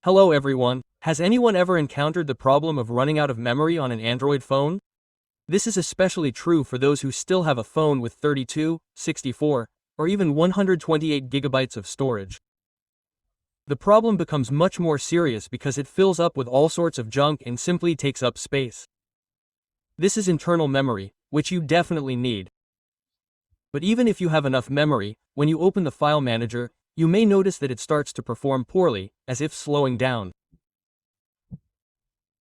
Hello everyone, has anyone ever encountered the problem of running out of memory on an Android phone? This is especially true for those who still have a phone with 32, 64, or even 128 gigabytes of storage. The problem becomes much more serious because it fills up with all sorts of junk and simply takes up space. This is internal memory, which you definitely need. But even if you have enough memory, when you open the file manager, you may notice that it starts to perform poorly, as if slowing down.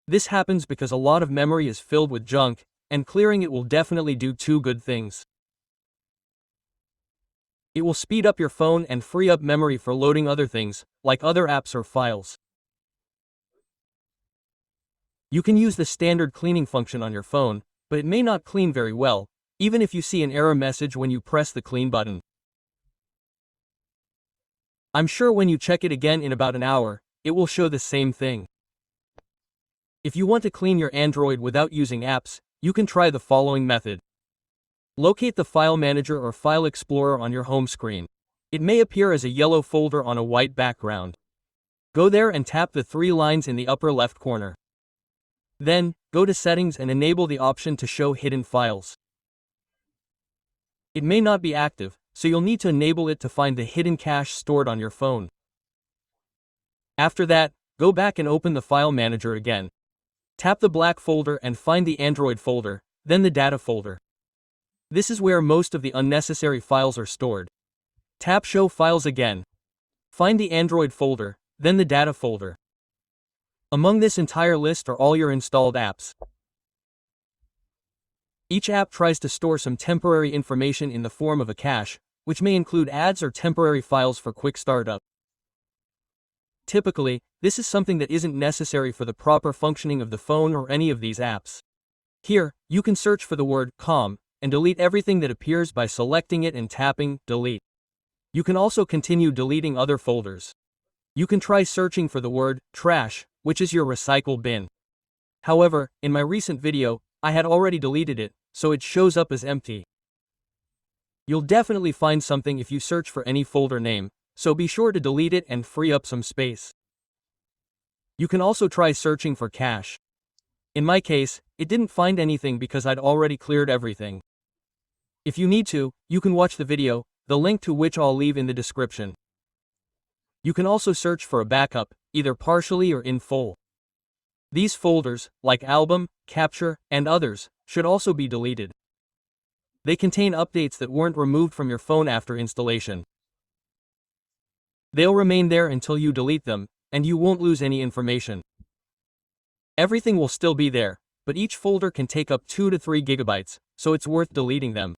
This happens because a lot of memory is filled with junk, and clearing it will definitely do two good things. It will speed up your phone and free up memory for loading other things, like other apps or files. You can use the standard cleaning function on your phone, but it may not clean very well, even if you see an error message when you press the clean button. I'm sure when you check it again in about an hour, it will show the same thing. If you want to clean your Android without using apps, you can try the following method. Locate the File Manager or File Explorer on your home screen. It may appear as a yellow folder on a white background. Go there and tap the three lines in the upper left corner. Then, go to Settings and enable the option to show hidden files. It may not be active, so you'll need to enable it to find the hidden cache stored on your phone. After that, go back and open the File Manager again. Tap the black folder and find the Android folder, then the Data folder. This is where most of the unnecessary files are stored. Tap Show Files again. Find the Android folder, then the Data folder. Among this entire list are all your installed apps. Each app tries to store some temporary information in the form of a cache, which may include ads or temporary files for quick startup. Typically, this is something that isn't necessary for the proper functioning of the phone or any of these apps. Here, you can search for the word "com" and delete everything that appears by selecting it and tapping "delete." You can also continue deleting other folders. You can try searching for the word "trash," which is your recycle bin. However, in my recent video, I had already deleted it, so it shows up as empty. You'll definitely find something if you search for any folder name, so be sure to delete it and free up some space. You can also try searching for cache. In my case, it didn't find anything because I'd already cleared everything. If you need to, you can watch the video, the link to which I'll leave in the description. You can also search for a backup, either partially or in full. These folders, like Album, Capture, and others, should also be deleted. They contain updates that weren't removed from your phone after installation. They'll remain there until you delete them, and you won't lose any information. Everything will still be there, but each folder can take up 2 to 3 gigabytes, so it's worth deleting them.